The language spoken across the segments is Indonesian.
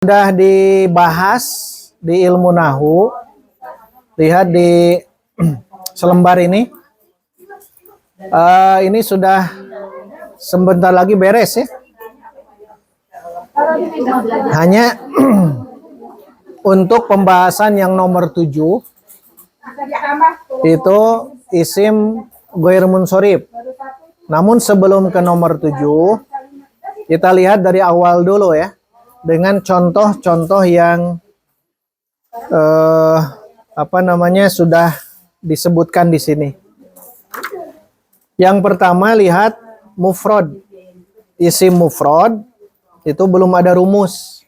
Sudah dibahas di ilmu nahu. Lihat di selembar ini. Ini sudah sebentar lagi beres ya. Hanya untuk pembahasan yang nomor 7 itu isim ghair munsorib. Namun sebelum ke nomor 7 kita lihat dari awal dulu ya, dengan contoh-contoh yang sudah disebutkan di sini. Yang pertama lihat mufrad. Isim mufrad itu belum ada rumus.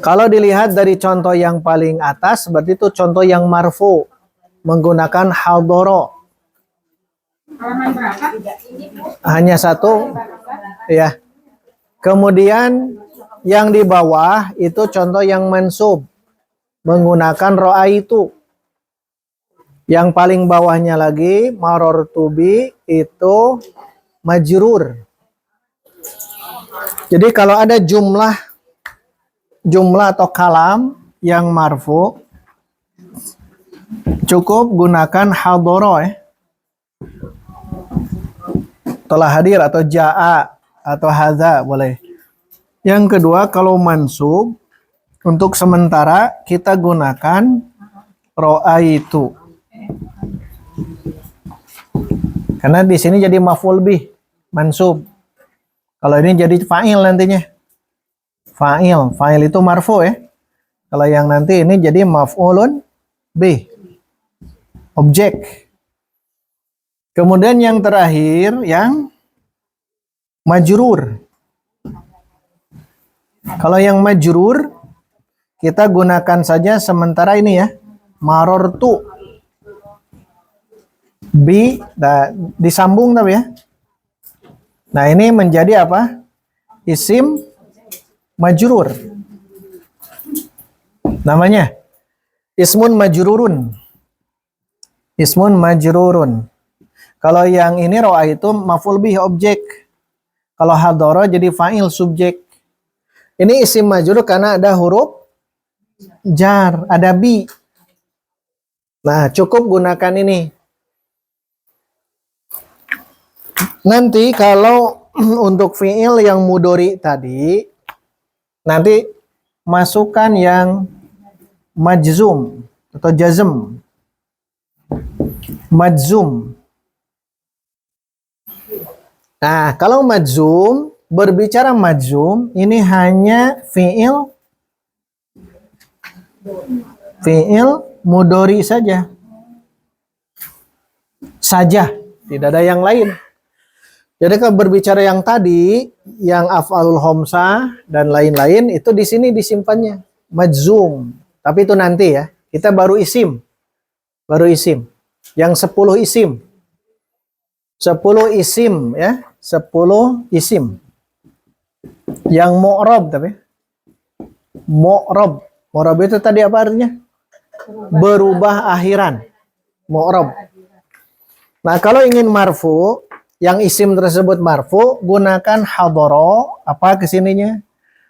Kalau dilihat dari contoh yang paling atas, berarti itu contoh yang marfu menggunakan hadoro. Hanya satu, ya. Kemudian yang di bawah itu contoh yang mansub menggunakan ro'aitu. Yang paling bawahnya lagi marortu bi itu majrur. Jadi kalau ada jumlah atau kalam yang marfu, cukup gunakan hadoro ya. Telah hadir atau ja'a atau hadza boleh. Yang kedua kalau mansub, untuk sementara kita gunakan ro'aitu. Karena di sini jadi maf'ul bih, mansub. Kalau ini jadi fa'il nantinya. Fa'il itu marfu ya. Kalau yang nanti ini jadi maf'ulun bih, objek. Kemudian yang terakhir yang majrur. Kalau yang majrur kita gunakan saja sementara ini ya, marortu bi, disambung tapi ya. Nah ini menjadi apa? Isim majrur. Namanya ismun majrurun. Ismun majrurun. Kalau yang ini ro'a itu maf'ul bih, objek. Kalau hadoro jadi fa'il, subjek. Ini isim majrur karena ada huruf jar, ada bi. Nah, cukup gunakan ini. Nanti kalau untuk fi'il yang mudhari tadi, nanti masukkan yang majzum atau jazm. Majzum. Nah, kalau majzum, berbicara majzum, ini hanya fi'il mudhari saja. Tidak ada yang lain. Jadi kalau berbicara yang tadi, yang af'alul khamsah dan lain-lain, itu di sini disimpannya majzum. Tapi itu nanti ya. Kita baru isim. Yang 10 isim. 10 isim ya. 10 isim. Yang mu'rab tapi. Mu'rab. Mu'rab itu tadi apa artinya? Berubah akhiran. Mu'rab. Nah, kalau ingin marfu, yang isim tersebut marfu, gunakan hadoro, apa kesininya?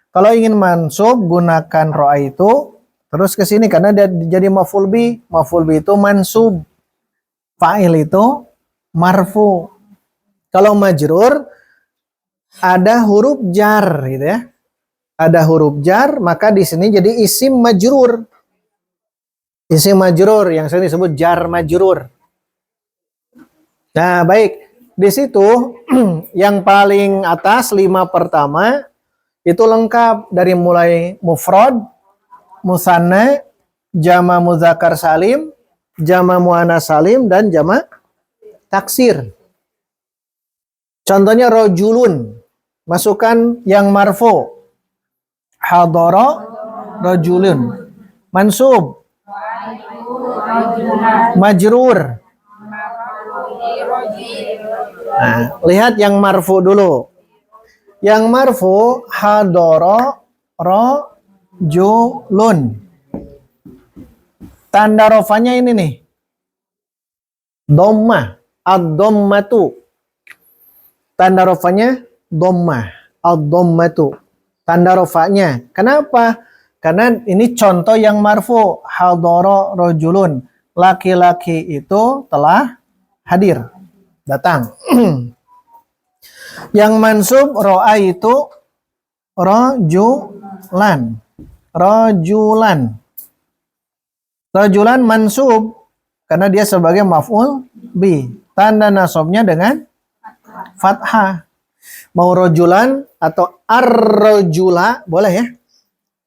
Kalau ingin mansub, gunakan ro'aitu, terus ke sini karena dia jadi maf'ul bi. Maf'ul bi itu mansub. Fa'il itu marfu. Kalau majrur ada huruf jar gitu ya. Ada huruf jar, maka di sini jadi isim majrur. Isim majrur yang sering disebut jar majrur. Nah, baik. Di situ yang paling atas 5 pertama itu lengkap dari mulai mufrad, musanna, jama muzakkar salim, jama muannas salim dan jama taksir. Contohnya rojulun, masukkan yang marfu. Hadara rojulun. Mansub. Majrur. Nah, lihat yang marfu dulu. Yang marfu hadara rojulun. Tanda rofanya ini nih. Dhammah, ad-dhammatu. Tanda rofanya dhammah, ad-dhammatu. tanda rofanya. Kenapa? Karena ini contoh yang marfu. Hadoro rojulun. Laki-laki itu telah hadir, datang. Yang mansub ro'a itu rojulan. Rojulan. Rojulan mansub karena dia sebagai maf'ul bi. Tanda nasabnya dengan fathah. Mau rojulan atau ar-rojula boleh ya.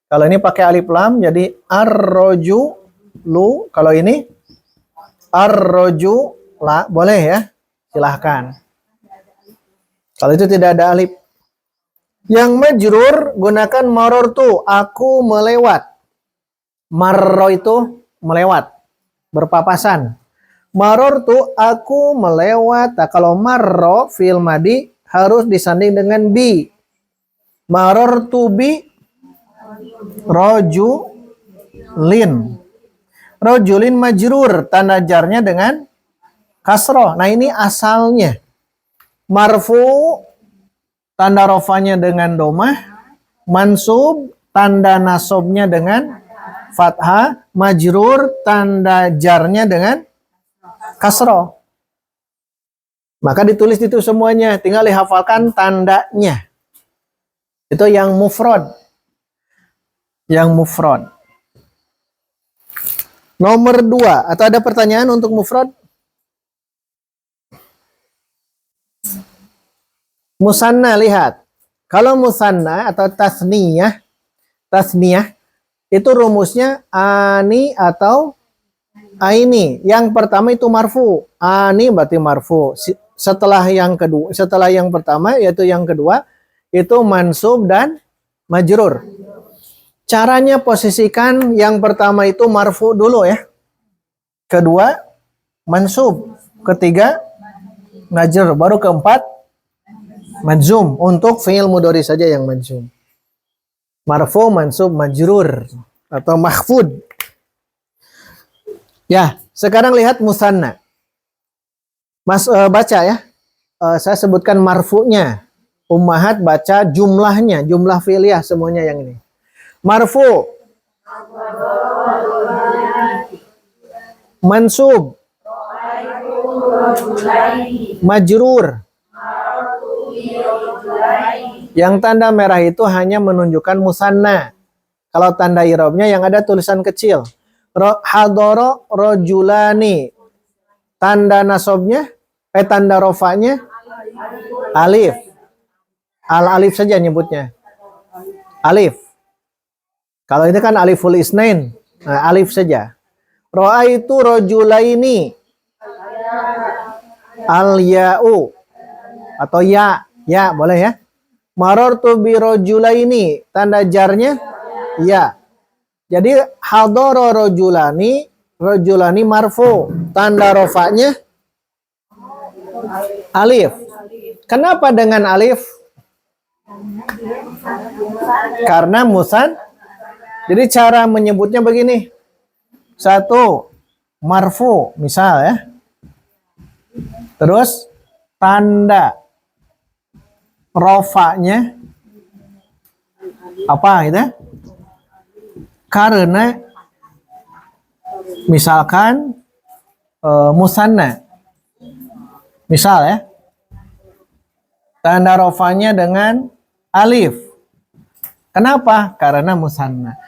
Kalau ini pakai alif lam jadi ar-rojulu. Kalau ini ar-rojula boleh ya. Silahkan. Kalau itu tidak ada alif. Yang majrur gunakan marortu. Aku melewat. Marro itu melewat. Berpapasan. Marortu aku melewat. Nah, kalau marro fi'il madi harus disanding dengan bi. Marortu bi rojulin. Rojulin majrur. Tanda jarnya dengan kasroh. Nah ini asalnya. Marfu tanda rofanya dengan domah. Mansub tanda nasobnya dengan fathah. Majrur tanda jarnya dengan kasroh. Maka ditulis itu semuanya. Tinggal dihafalkan tandanya. Itu yang mufrad. Yang mufrad. Nomor 2. Atau ada pertanyaan untuk mufrad? Musanna, lihat. Kalau musanna atau tasniyah itu rumusnya ani atau aini. Yang pertama itu marfu. Ani berarti marfu. Setelah yang pertama yaitu yang kedua itu mansub dan majrur. Caranya posisikan yang pertama itu marfu dulu ya. Kedua mansub, ketiga majrur, baru keempat majzum. Untuk fi'il mudhari saja yang majzum. Marfu, mansub, majrur atau mahfud. Ya, sekarang lihat musanna. Mas baca ya. Saya sebutkan marfu'nya. Ummahat baca jumlahnya, jumlah fi'liyah semuanya yang ini. Marfu, mansub, majrur. Yang tanda merah itu hanya menunjukkan musanna. Kalau tanda i'rabnya yang ada tulisan kecil. Hadoro rojulani. Tanda nasabnya, tanda rofanya alif. Al-alif saja nyebutnya. Alif. Kalau ini kan aliful isnain. Nah, alif saja. Ra'aitu rojulaini. Al-ya'u. Atau ya. Ya, boleh ya. Marartu bi rojulaini. Tanda jarnya ya. Jadi hadara rojulani. Rojulani marfu. Tanda rofanya alif. Kenapa dengan alif? Karena musan. Jadi cara menyebutnya begini. Satu, marfu, misal ya. Terus tanda rofanya apa gitu? Karena misalkan musanna. Misal ya. Tanda rofanya dengan alif. Kenapa? Karena musanna.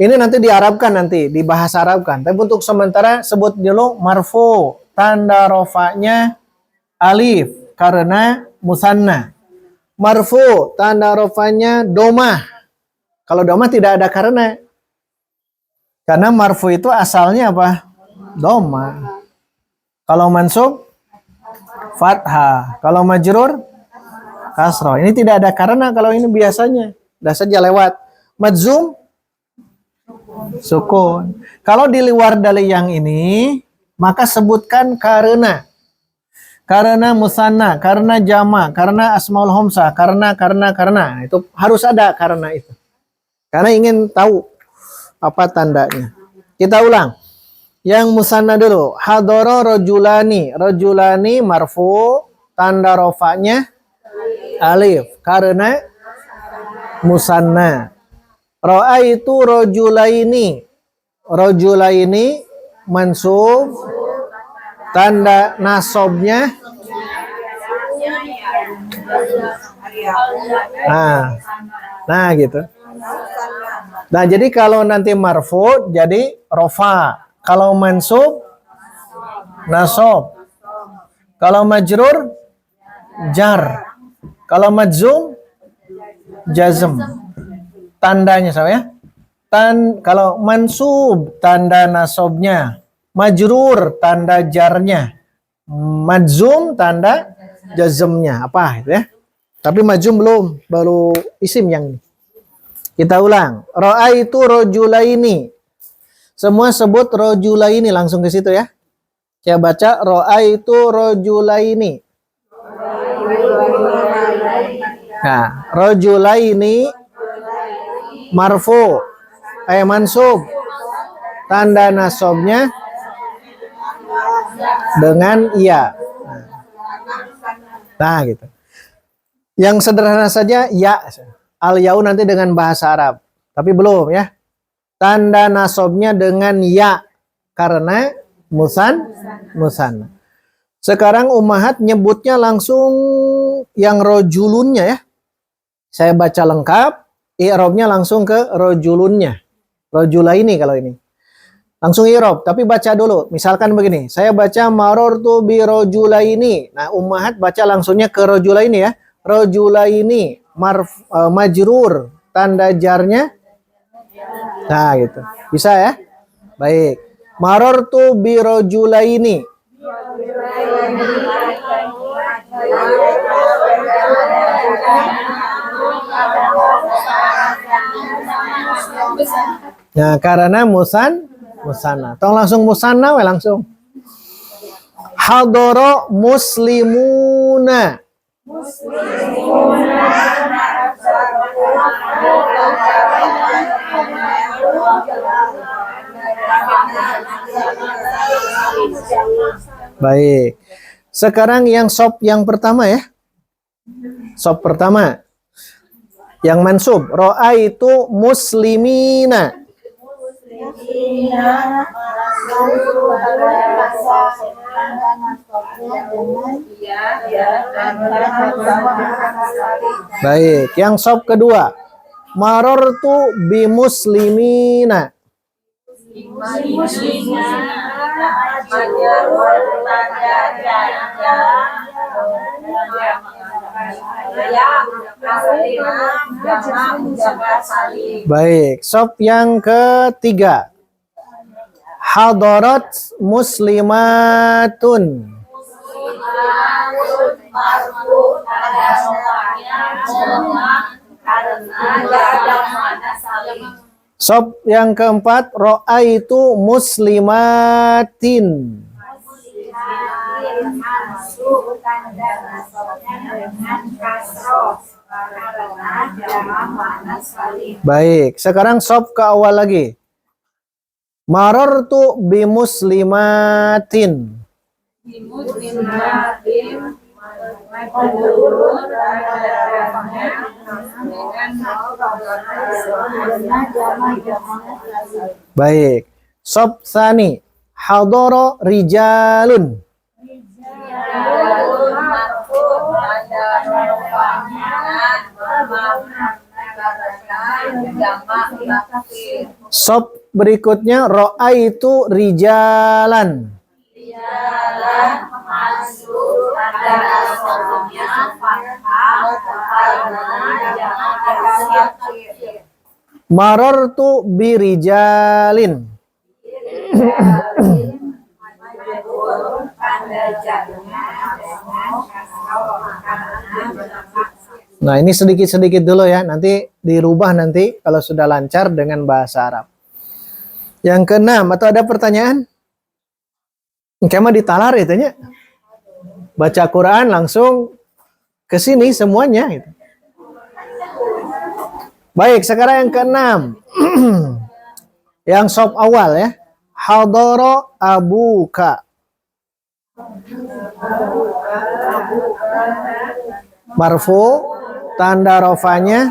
Ini nanti diarabkan, nanti dibahas Arabkan. Tapi untuk sementara sebut dulu marfu. Tanda rofanya alif. Karena musanna. Marfu. Tanda rofanya domah. Kalau domah tidak ada karena. Karena marfu itu asalnya apa? Domah. Kalau mansub fathah. Kalau majrur kasroh. Ini tidak ada karena kalau ini biasanya. Udah saja lewat. Majzum sukun. Kalau di luar dari yang ini, maka sebutkan karena. Karena musanna, karena jama, karena asmaul homsah, karena. Itu harus ada karena itu. Karena ingin tahu apa tandanya. Kita ulang. Yang musanna dulu. Hadoro rojulani. Rojulani marfu. Tanda rofanya alif. Karena musanna. Ra'aitu rajulaini. Rajulaini mansub, tanda nasabnya nah gitu. Nah, jadi kalau nanti marfu jadi rofa. Kalau mansub nasab. Kalau majrur jar. Kalau majzum jazm. Tandanya sama ya. Kalau mansub tanda nasabnya, majrur tanda jarnya, majzum tanda jazmnya. Apa itu ya? Tapi majzum belum, baru isim yang ini. Kita ulang. Ra'aitu rajulaini. Semua sebut rajulaini langsung ke situ ya. Saya baca ra'aitu rajulaini. Nah, rajulaini marfu. Mansub. Tanda nasabnya dengan iya. Nah, gitu. Yang sederhana saja ya. Al-ya'u nanti dengan bahasa Arab. Tapi belum ya. Tanda nasabnya dengan ya. Karena musanna. Sekarang ummahat nyebutnya langsung yang rojulunnya ya. Saya baca lengkap. I'rabnya langsung ke rojulunnya. Rojulaini kalau ini. Langsung i'rab. Tapi baca dulu. Misalkan begini. Saya baca marortu bi rojulaini. Nah ummahat baca langsungnya ke rojulaini ya. Rojulaini. Majrur. Tanda jarnya. Nah gitu. Bisa ya. Baik. Marortu bi rojulaini. Nah, karena musanna. Tong langsung musanna we langsung. Hadara muslimuna. Baik. Sekarang yang sop yang pertama ya. Sop pertama. Yang mansub, ra'aitu muslimina. Baik, yang sop kedua. Marortu bi muslimina. Baik, sop yang ketiga. Hadarat muslimatun. Sop yang keempat, ra'aitu muslimatin. Baik, sekarang sop ke awal lagi. Marartu bi muslimatin. Baik. Sop sani. Hadara rijalun. Sop berikutnya ra'aitu rijalan. Marartu birijalin. Nah, ini sedikit-sedikit dulu ya. Nanti dirubah nanti kalau sudah lancar dengan bahasa Arab. Yang keenam, atau ada pertanyaan? Kema ditalar itu nya. Baca Quran langsung ke sini semuanya gitu. Baik, sekarang yang keenam. Yang sop awal ya. Hadara abuka. Marfu, tanda rofanya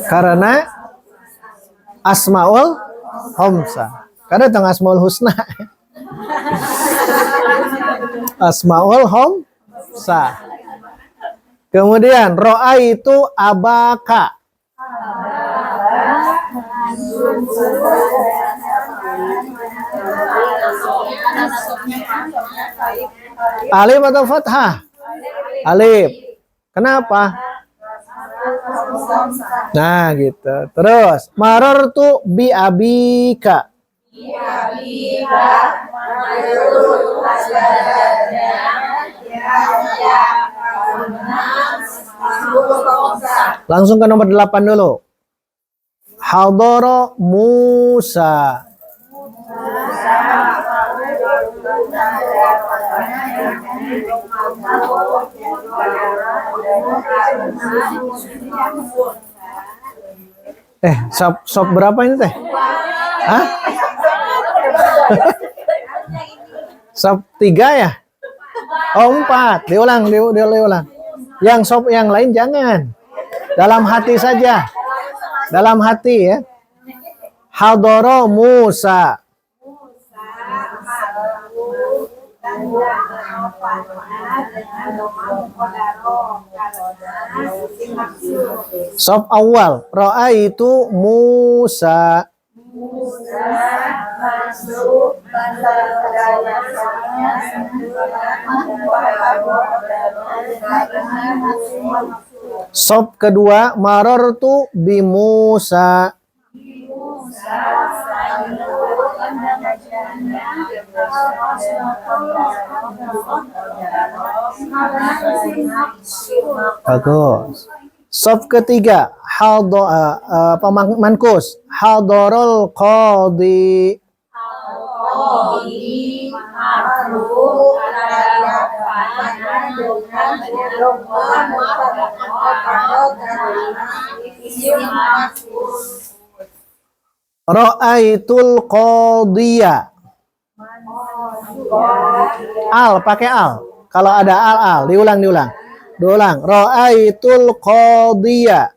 Karena Asmaul Homsa. Karena tentang Asmaul Husna. Asmaul Homsa. Kemudian ro'a itu abaka. Alif atau fathah? Alif. Kenapa? Nah gitu. Terus marartu bi abika. Langsung ke nomor 8 dulu. Hadara Musa. Sop berapa ini teh? Hah? Sop 3 ya? Oh 4. Diulang. Yang sop yang lain jangan. Dalam hati saja. Dalam hati ya. Hadara Musa. Sop awal. Ro'a itu Musa. Sop kedua marartu bi Musa. Bagus. Sop ketiga mankus hadarul qadi. Ra'aitul qadiyya. Al, pakai al. Kalau ada al. Diulang. Ra'aitul qadiyya.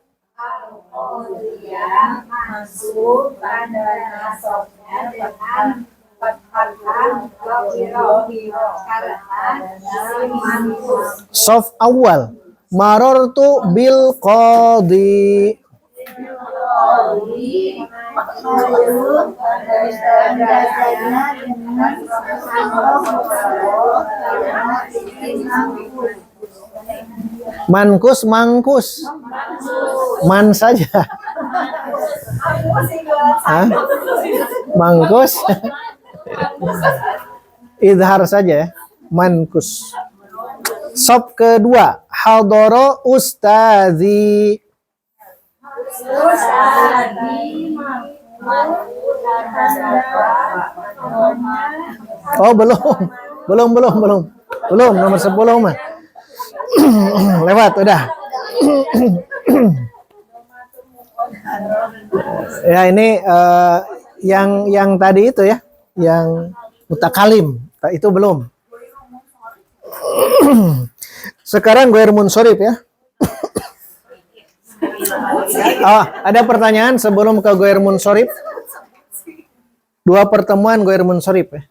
Masuk pada nasabnya dengan sof awal. Marartu bil qadi. Mankus, man saja. Hah? Mangkus, idhar saja ya. Mankus. Sop kedua, hadara ustazi. Oh belum nomor 10 mah. Lewat udah. Ya ini yang tadi itu ya, yang mutakalim itu belum. Sekarang ghair munsharif ya. Ada pertanyaan sebelum ke ghair munsharif? 2 pertemuan ghair munsharif ya.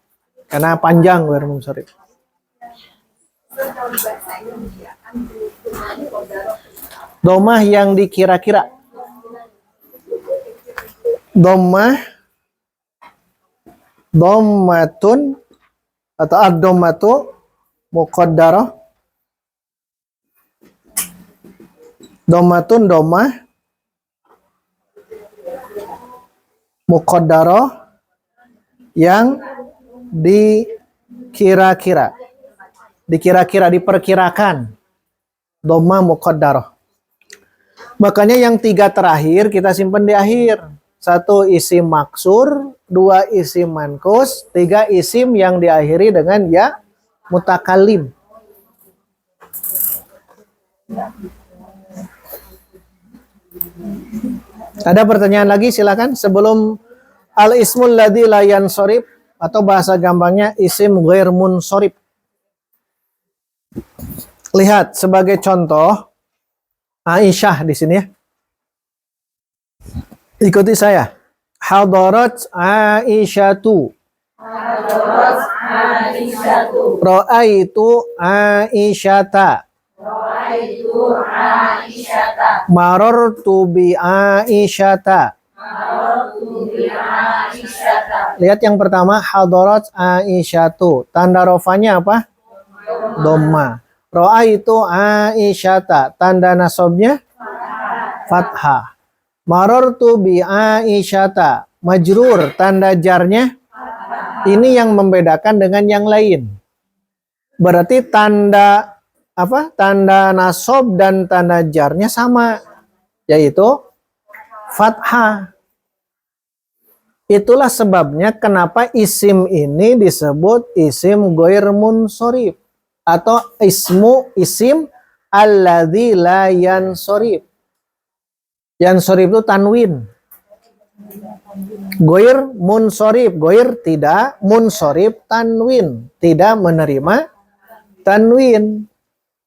Karena panjang ghair munsharif. Domah yang dikira-kira. Dommatun atau ad-dommatu muqaddarah. Dommatun domah muqaddarah yang diperkirakan. Domah muqaddarah. Makanya yang 3 terakhir kita simpan di akhir. 1 isim maksur, 2 isim mankus, 3 isim yang diakhiri dengan ya mutakalim. Ada pertanyaan lagi silakan sebelum al-ismul ladzi la yansharif atau bahasa gampangnya isim ghair munsharif. Lihat sebagai contoh Aisyah di sini ya. Ikuti saya. Hadarat Aisyatu. Hadarat Aisyatu. Ra'aitu Aisyata. Ra'aitu Aisyata. Marartu bi Aisyata. Marartu bi Aisyata. Lihat yang pertama, hadarat Aisyatu. Tanda rofanya apa? Dhamma. Ra'aitu Aisyata. Tanda nasabnya fathah. Marartu bi Aisyata. Majrur, tanda jarnya. Ini yang membedakan dengan yang lain. Berarti tanda apa? Tanda nasab dan tanda jarnya sama, yaitu fathah. Itulah sebabnya kenapa isim ini disebut isim ghair munsorif atau isim alladzi la yansorif. Yansorif itu tanwin. Ghair munsorif, ghair tidak, munsorif tanwin, tidak menerima tanwin.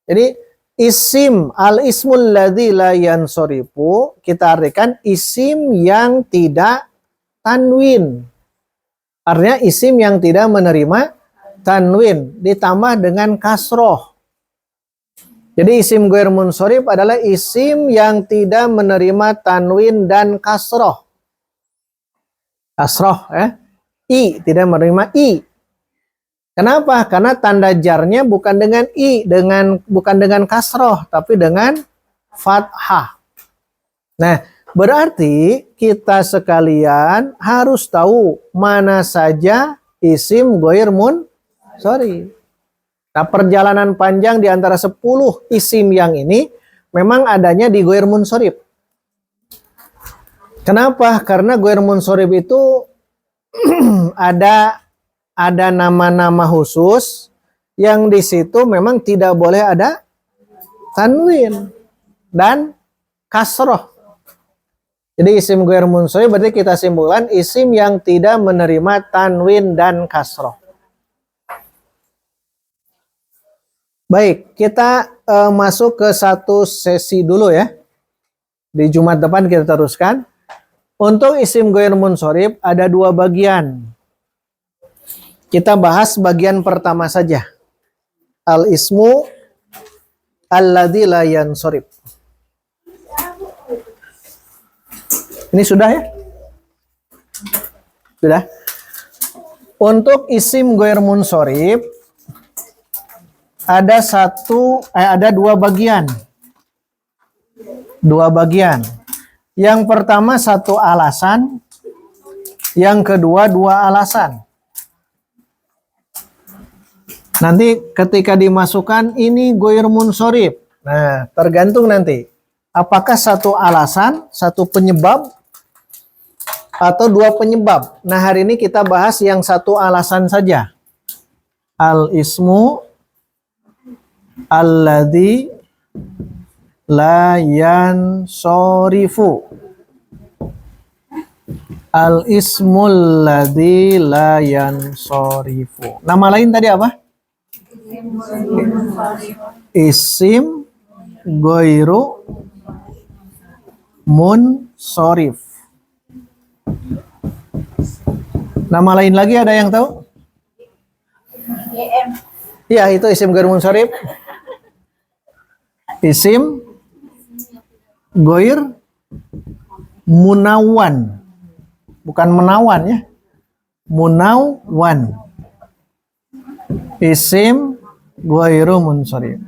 Jadi isim al-ismul ladzi la yansorifu kita artikan isim yang tidak tanwin. Artinya isim yang tidak menerima tanwin ditambah dengan kasroh. Jadi isim ghair munsorif adalah isim yang tidak menerima tanwin dan kasroh. Kasroh I, tidak menerima I. Kenapa? Karena tanda jarnya bukan dengan I, bukan dengan kasroh, tapi dengan fathah. Nah, berarti kita sekalian harus tahu mana saja isim ghair munsorif. Nah, perjalanan panjang di antara 10 isim yang ini memang adanya di ghair munsorif. Kenapa? Karena ghair munsorif itu ada nama-nama khusus yang di situ memang tidak boleh ada tanwin dan kasroh. Jadi isim ghair munsorif berarti kita simpulkan isim yang tidak menerima tanwin dan kasroh. Baik, kita masuk ke satu sesi dulu ya. Di Jumat depan kita teruskan. Untuk isim ghair munsorif ada 2 bagian. Kita bahas bagian pertama saja. Al-ismu alladzi la yansorif. Ini sudah ya? Sudah. Untuk isim ghair munsorif ada 2 bagian. 2 bagian. Yang pertama 1 alasan, yang kedua 2 alasan. Nanti ketika dimasukkan ini ghair munsorif. Nah, tergantung nanti. Apakah 1 alasan, 1 penyebab, atau 2 penyebab. Nah, hari ini kita bahas yang 1 alasan saja. Al-ismu alladzi la yansorifu. Al-ismul ladzi la yansorifu. Nama lain tadi apa? Isim ghairu munsorif. Nama lain lagi ada yang tahu? Iya, itu isim ghair munsorif. Isim ghair munawwan. Bukan menawan ya. Munawwan. Isim ghairu munsorif.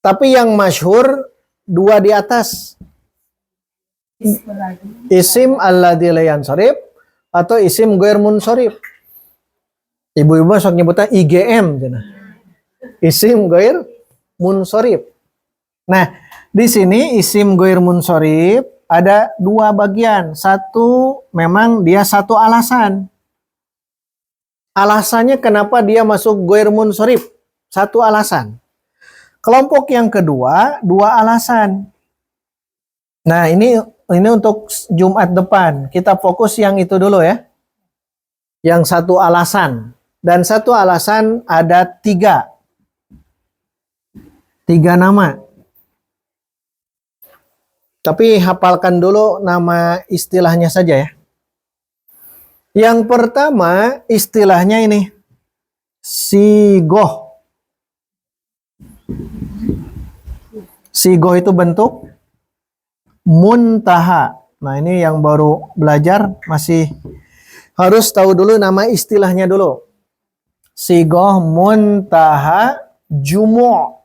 Tapi yang masyhur 2 di atas. Isim alladzi la yansharif atau isim ghair munsorif. Ibu-ibu sok nyebutnya IGM. Isim ghair munsorif. Nah, di sini isim ghair munsorif ada 2 bagian. Satu memang dia 1 alasan. Alasannya kenapa dia masuk ghair munsorif? 1 alasan. Kelompok yang kedua 2 alasan. Nah, ini untuk Jumat depan. Kita fokus yang itu dulu ya. Yang 1 alasan. Dan 1 alasan ada 3. 3 nama. Tapi hafalkan dulu nama istilahnya saja ya. Yang pertama istilahnya ini. Sigoh. Sigoh itu bentuk muntaha. Nah ini yang baru belajar masih harus tahu dulu nama istilahnya dulu. Sigoh muntaha jumu'.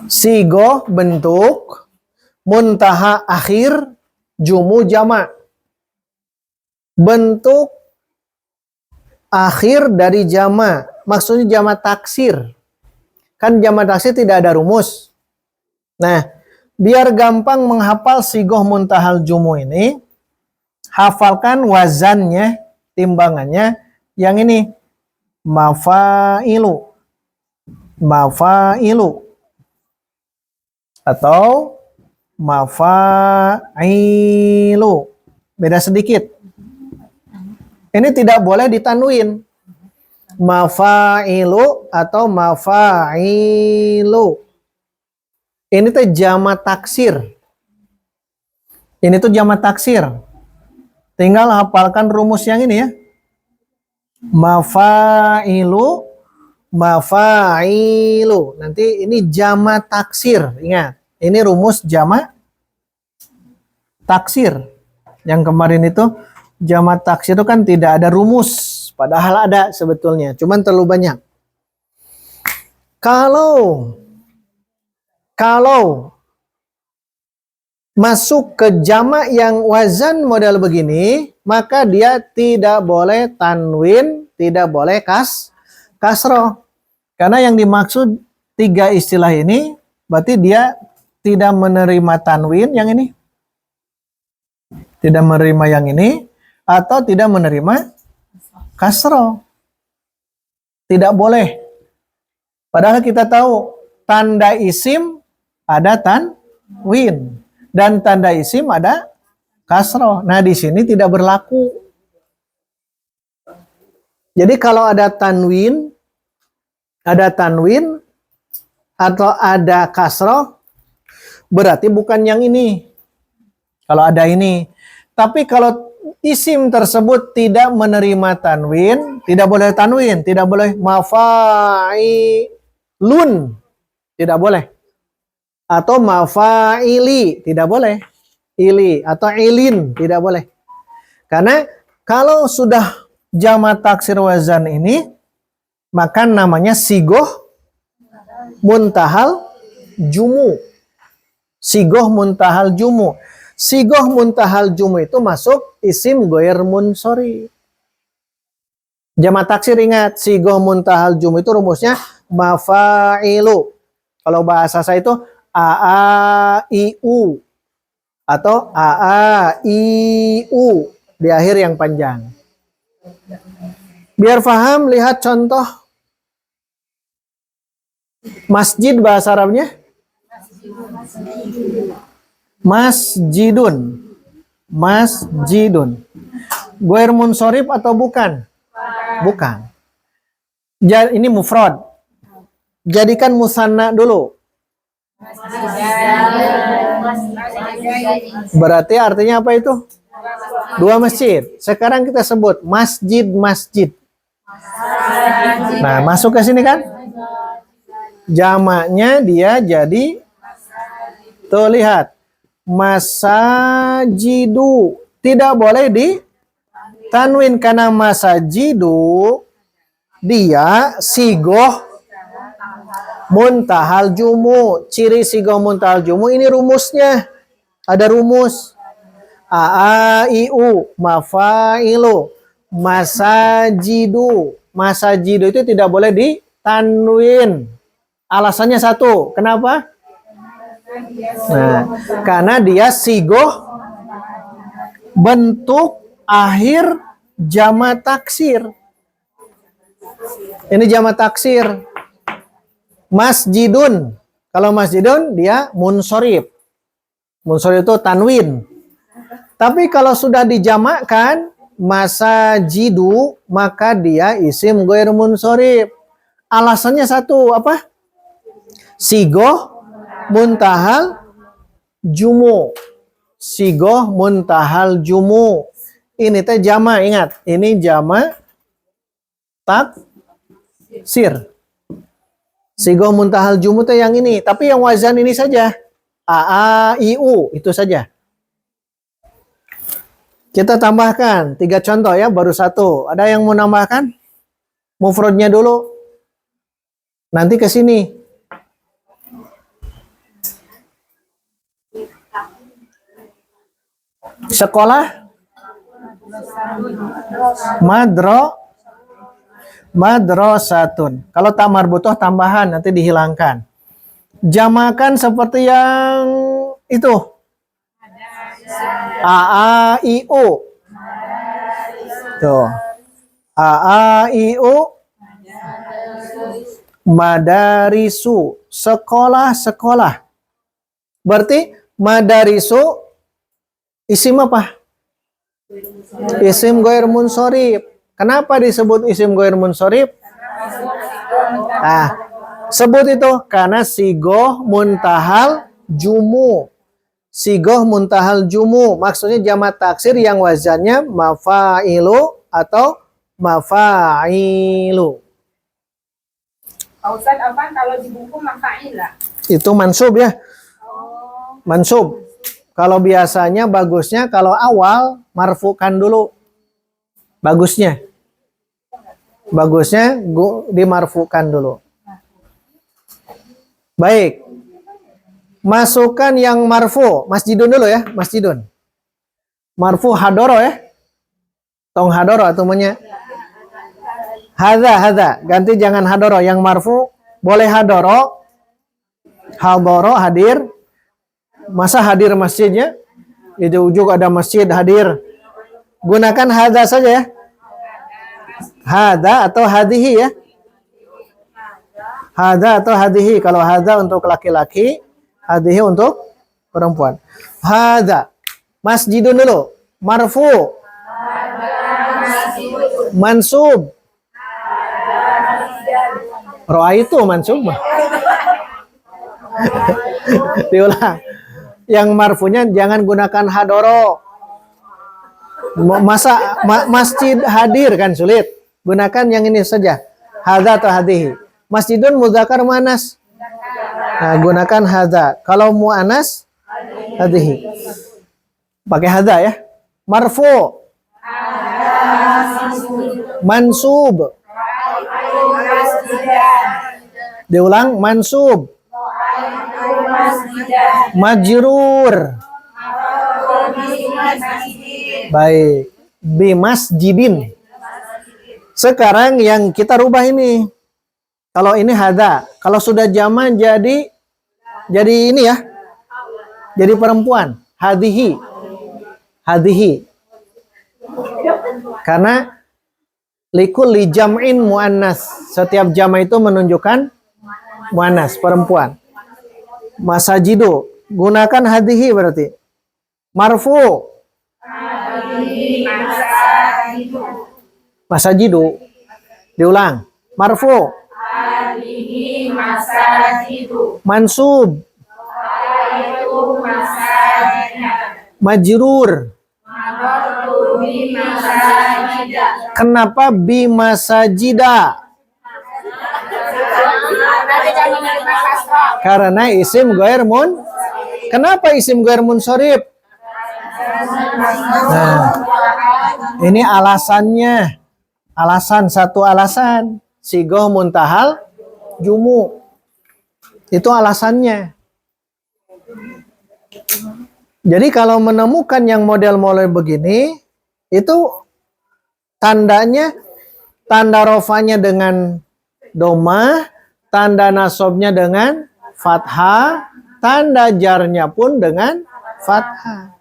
Sigoh bentuk, muntaha akhir, jumu jama'. Bentuk akhir dari jama'. Maksudnya jama' taksir. Kan jama' taksir tidak ada rumus. Nah, biar gampang menghafal sigoh muntahal jumu ini, hafalkan wazannya, timbangannya, yang ini. Mafailu. Mafailu. Atau mafailu. Beda sedikit. Ini tidak boleh ditanwin. Mafailu atau mafailu. Ini tuh jama' taksir. Ini tuh jama' taksir. Tinggal hafalkan rumus yang ini ya. Mafailu, mafailu. Nanti ini jama' taksir. Ingat, ini rumus jama' taksir. Yang kemarin itu jama' taksir itu kan tidak ada rumus. Padahal ada sebetulnya. Cuman terlalu banyak. Kalau masuk ke jama' yang wazan model begini, maka dia tidak boleh tanwin, tidak boleh kasroh. Karena yang dimaksud tiga istilah ini, berarti dia tidak menerima tanwin yang ini. Tidak menerima yang ini, atau tidak menerima kasroh. Tidak boleh. Padahal kita tahu, tanda isim ada tanwin. Dan tanda isim ada kasroh. Nah di sini tidak berlaku. Jadi kalau ada tanwin atau ada kasroh, berarti bukan yang ini. Kalau ada ini. Tapi kalau isim tersebut tidak menerima tanwin, tidak boleh tanwin, tidak boleh mafailun, tidak boleh. Atau mafaili, tidak boleh. Ili atau ilin, tidak boleh. Karena kalau sudah jama' taksir wazan ini, maka namanya sigoh muntahal jumu. Sigoh muntahal jumu. Sigoh muntahal jumu itu masuk isim goir munsori. Jama' taksir ingat, sigoh muntahal jumu itu rumusnya mafailu. Kalau bahasa saya itu A-A-I-U atau A-A-I-U di akhir yang panjang. Biar paham, lihat contoh masjid bahasa Arabnya. Masjidun. Masjidun. Goir munsorib atau bukan? Bukan. Ini mufrad. Jadikan musanna dulu. Berarti artinya apa itu? Dua masjid. Sekarang kita sebut masjid-masjid. Nah, masuk ke sini kan? Jamaknya dia jadi, tuh lihat, masajidu. Tidak boleh di tanwin karena masajidu dia sigoh muntahal jumu. Ciri sigoh muntahal jumu ini rumusnya. Ada rumus. A-A-I-U. Mafailu. Masajidu. Masajidu itu tidak boleh ditanwin. Alasannya satu. Kenapa? Nah, karena dia sigoh bentuk akhir jama' taksir. Ini jama' taksir. Masjidun. Kalau masjidun dia munsorib. Munsorib itu tanwin. Tapi kalau sudah dijamakkan masajidu, maka dia isim goir munsorib. Alasannya satu, apa? Sigoh muntahal jumu. Sigoh muntahal jumu. Ini teh jama, ingat. Ini jama taksir. Sigoh muntahal jumu teh yang ini. Tapi yang wazan ini saja. A, I, U. Itu saja. Kita tambahkan 3 contoh ya, baru 1. Ada yang mau nambahkan? Mufradnya dulu. Nanti ke sini. Sekolah madrosatun. Kalau tak marbutoh tambahan nanti dihilangkan. Jamakan seperti yang itu. A, I, U. Tuh. A, I, U. Madarisu. Sekolah-sekolah. Berarti madarisu isim apa? Isim ghair munsorif. Kenapa disebut isim ghair munsorif? Sebut itu karena sigoh muntahal jumu. Sigoh muntahal jumu. Maksudnya jamak taksir yang wazannya mafailu atau mafailu. Pak Ustadz, apa kalau di buku mafailah? Itu mansub ya. Mansub. Kalau biasanya bagusnya kalau awal marfukan dulu. Bagusnya. Bagusnya dimarfukan dulu. Baik. Masukkan yang marfu. Masjidun dulu ya. Masjidun. Marfu hadoro ya. Tong hadoro atumanya. Hadza. Ganti jangan hadoro. Yang marfu boleh hadoro. Hadoro hadir. Masa hadir masjidnya? Di ujung ada masjid hadir. Gunakan hadza saja ya. Hadza atau hadihi ya. Hadza atau hadihi. Kalau hadza untuk laki-laki, hadihi untuk perempuan. Hadza. Masjidun dulu. Marfu. Mansub. Ro'aitu mansub. Diulang. Yang marfunya jangan gunakan hadoro. Masjid hadir kan sulit. Gunakan yang ini saja. Hadza atau hadihi. Masjidun mudzakar muannas. Nah, gunakan hadza. Kalau muannas hadihi. Pakai hadza ya. Marfu. Mansub. Diulang, mansub. Majrur. Baik. Bimasjidin. Sekarang yang kita rubah ini. Kalau ini hadza. Kalau sudah jaman jadi ini ya. Jadi perempuan. Hadihi. Hadihi. Karena likulli jam'in muannas. Setiap jama itu menunjukkan muannas, perempuan. Masajidu. Gunakan hadihi berarti. Marfu. Masajidu. Diulang. Marfu. Mansub. Majrur. Kenapa bimasajida? Karena isim ghair mun. Kenapa isim ghair munsorif? Nah, ini alasannya. Satu alasan. Sigoh muntahal jumu. Itu alasannya. Jadi kalau menemukan yang model-model begini, itu tandanya, tanda rofanya dengan domah, tanda nasobnya dengan fathah, tanda jarnya pun dengan fathah.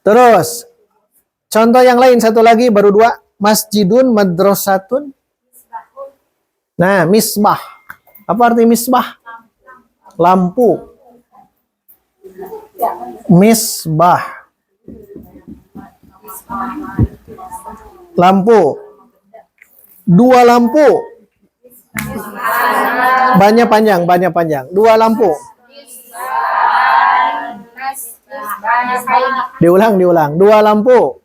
Terus, contoh yang lain satu lagi, baru 2. Masjidun madrasatun. Nah, misbah. Apa arti misbah? Lampu. Misbah. Lampu. 2 lampu. Banyak panjang. Dua lampu. Diulang. Dua lampu.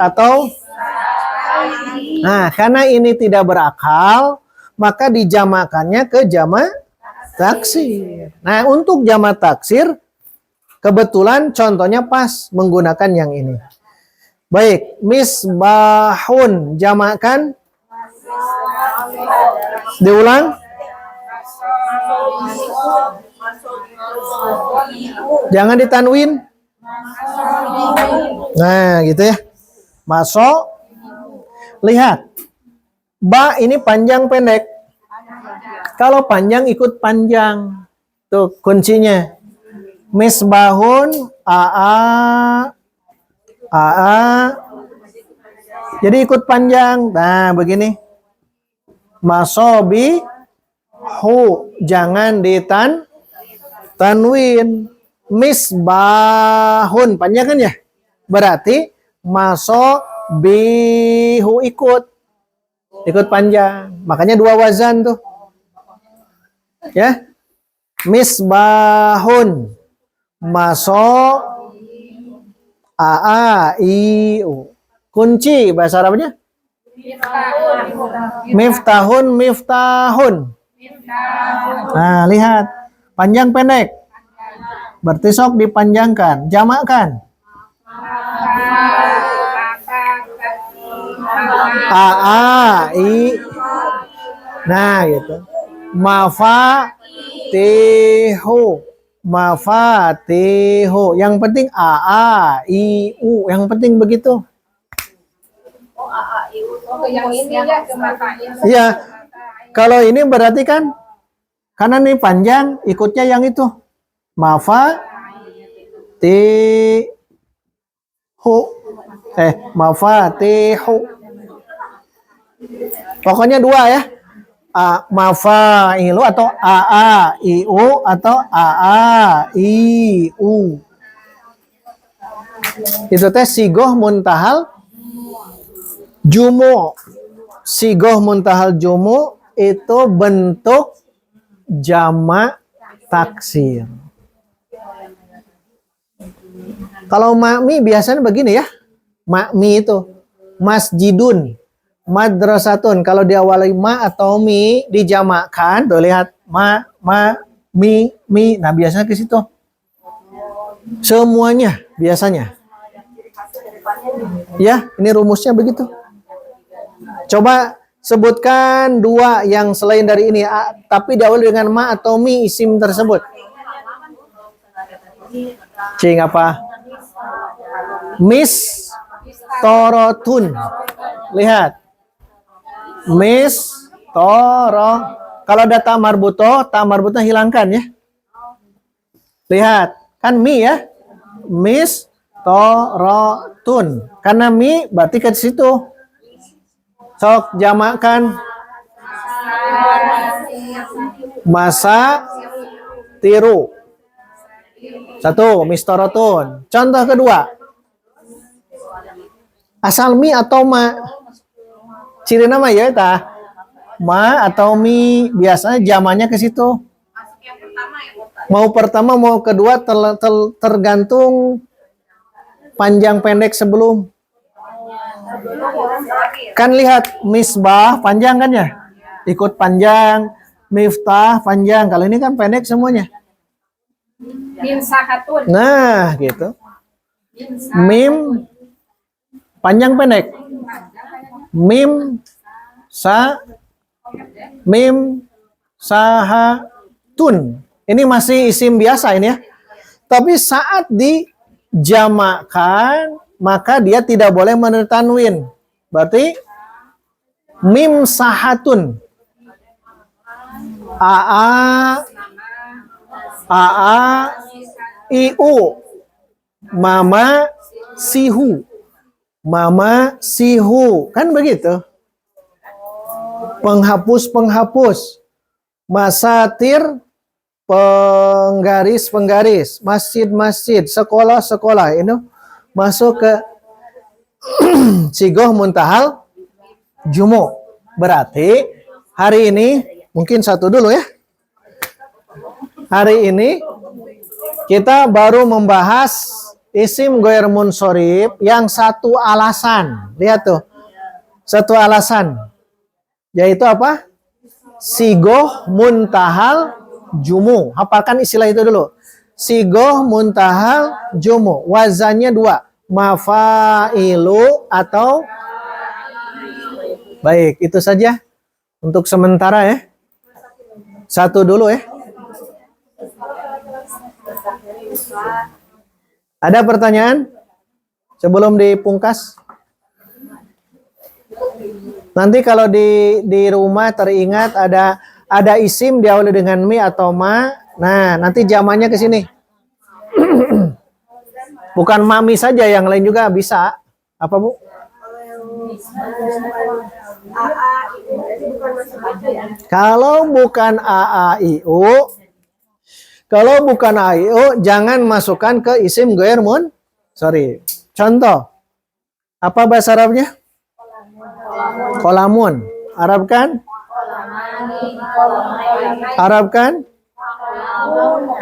Atau nah, karena ini tidak berakal, maka dijamakannya ke jamak taksir. Nah, untuk jamak taksir kebetulan contohnya pas menggunakan yang ini. Baik, misbahun jamakkan. Diulang. Jangan ditanwin. Nah, gitu ya. Masuk. Lihat. Ba ini panjang pendek. Kalau panjang ikut panjang. Tuh kuncinya. Misbahun aa. Jadi ikut panjang. Nah, begini. Masobi hu, jangan tanwin. Misbahun panjang kan ya? Berarti masobihu ikut panjang. Makanya dua wazan tuh. Ya. Misbahun maso i-u. Kunci bahasa Arabnya? Miftahun. Nah, lihat. Panjang pendek. Berarti sok dipanjangkan. Jamakkan. I. Nah, gitu. Mafatihu. Yang penting i-u. Yang penting begitu. Yang ini ya ke mafa'il. Iya. Kalau ini berarti kan karena ini panjang ikutnya yang itu. Mafatihu. Pokoknya dua ya. Mafailu atau iu atau iu. Itu teh sigoh muntahal jumu. Sigoh muntahal jumu itu bentuk jamak taksir. Kalau makmi biasanya begini ya. Makmi itu masjidun, madrasatun. Kalau diawali ma atau mi dijamakkan, tuh lihat mi. Nah, biasanya ke situ. Semuanya biasanya. Ya, ini rumusnya begitu. Coba sebutkan dua yang selain dari ini, tapi diawali dengan ma atau mi isim tersebut. Cing apa? Mis torotun. Lihat. Mis toro. Kalau ada ta marbuto hilangkan ya. Lihat, kan mi ya. Mis torotun. Karena mi berarti ke situ. Sok jamakkan. Masa tiru. Satu, mistorotun. Contoh kedua. Asal mi atau ma. Ciri nama ya ta. Ma atau mi biasanya zamannya ke situ. Mau pertama mau kedua tergantung panjang pendek sebelum. Kan lihat misbah panjang kan ya? Ikut panjang. Miftah panjang. Kalau ini kan pendek semuanya. Nah, gitu. Mim panjang pendek. Mim sahatun. Ini masih isim biasa ini ya. Tapi saat dijamakkan maka dia tidak boleh menertanwin. Berarti mim sahatun. Iu. Mama sihu. Kan begitu. Penghapus. Masatir, penggaris. Masjid. Sekolah. Ini masuk ke sigoh muntahal jumu. Berarti hari ini mungkin satu dulu ya. Hari ini kita baru membahas isim ghair munsorif yang satu alasan. Lihat tuh. Satu alasan. Yaitu apa? Sigoh muntahal jumu. Hafalkan istilah itu dulu. Sigoh muntahal jumu. Wazannya 2. Mafailu atau baik, itu saja untuk sementara ya. Satu dulu ya. Ada pertanyaan sebelum dipungkas? Nanti kalau di rumah teringat ada isim diawali dengan mi atau ma. Nah, nanti zamannya ke sini. Bukan mami saja, yang lain juga bisa. Apa, Bu? Kalau bukan a, i, u, jangan masukkan ke isim ghair munsorif. Contoh, apa bahasa Arabnya? Qalamun. Arabkan?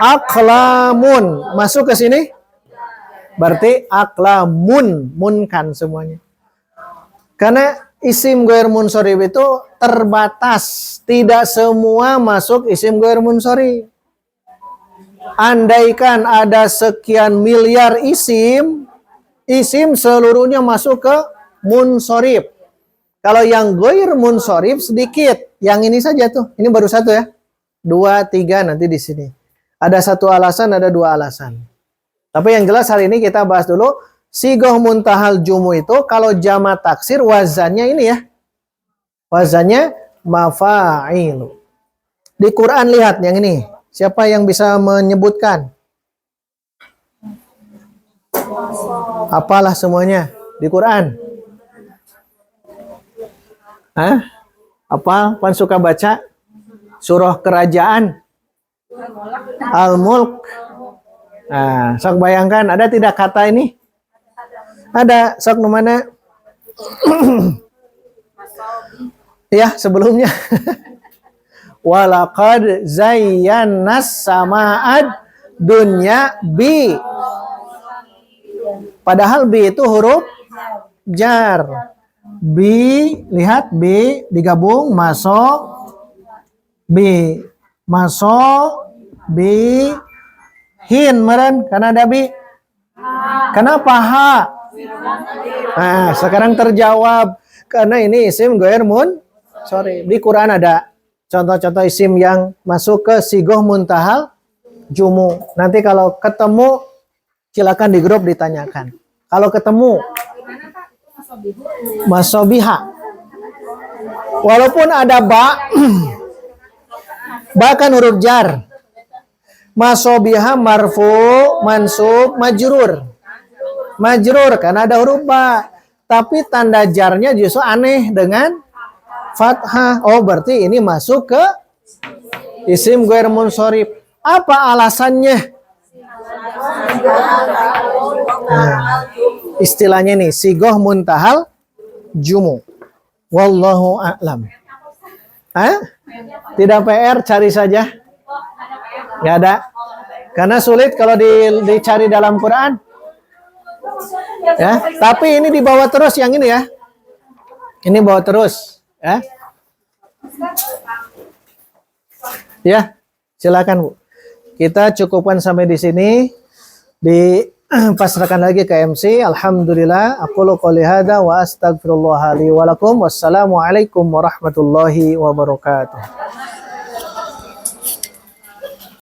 Aqlamun. Masuk ke sini? Berarti aqlamun, munkan semuanya. Karena isim ghair munsorif itu terbatas, tidak semua masuk isim ghair munsorif. Andaikan ada sekian miliar isim seluruhnya masuk ke munsorif. Kalau yang ghair munsorif sedikit, yang ini saja tuh. Ini baru satu ya. 2, 3 nanti di sini. Ada satu alasan, ada 2 alasan. Tapi yang jelas hari ini kita bahas dulu sigoh muntahal jumu itu kalau jama taksir wazannya ini ya. Wazannya mafailu. Di Quran lihat yang ini. Siapa yang bisa menyebutkan? Apalah semuanya di Quran? Hah? Apa? Pan suka baca? Surah Kerajaan. Al-Mulk. Nah, sok bayangkan ada tidak kata ini? Ada, sok mana? Ya, sebelumnya. Walaqad zayyannas sama'ad dunya bi. Padahal bi itu huruf jar. Bi, lihat bi digabung masuk bi. Masuk bi hin meren karena ada bi. Kenapa ha? Nah, sekarang terjawab karena ini isim ghair munsorif. Di Quran ada contoh-contoh isim yang masuk ke sigoh muntahal jumu. Nanti kalau ketemu silakan di grup ditanyakan. Kalau ketemu masobiha. Walaupun ada ba bahkan huruf jar. Masobiha marfu, mansub, majrur. Majrur karena ada huruf ba. Tapi tanda jarnya justru aneh dengan fathah. Oh, berarti ini masuk ke isim ghair munsorif. Apa alasannya? Nah, istilahnya nih sigoh muntahal jumu. Wallahu a'lam. Hah? Tidak PR, cari saja. Nggak ada. Karena sulit kalau dicari dalam Quran. Ya, tapi ini dibawa terus yang ini ya. Ini bawa terus, ya. Ya, silakan Bu. Kita cukupkan sampai di sini. Dipasrahkan lagi ke MC. Alhamdulillah. Aqulu qouli hadza wa astaghfirullah li wa lakum. Wassalamualaikum warahmatullahi wabarakatuh.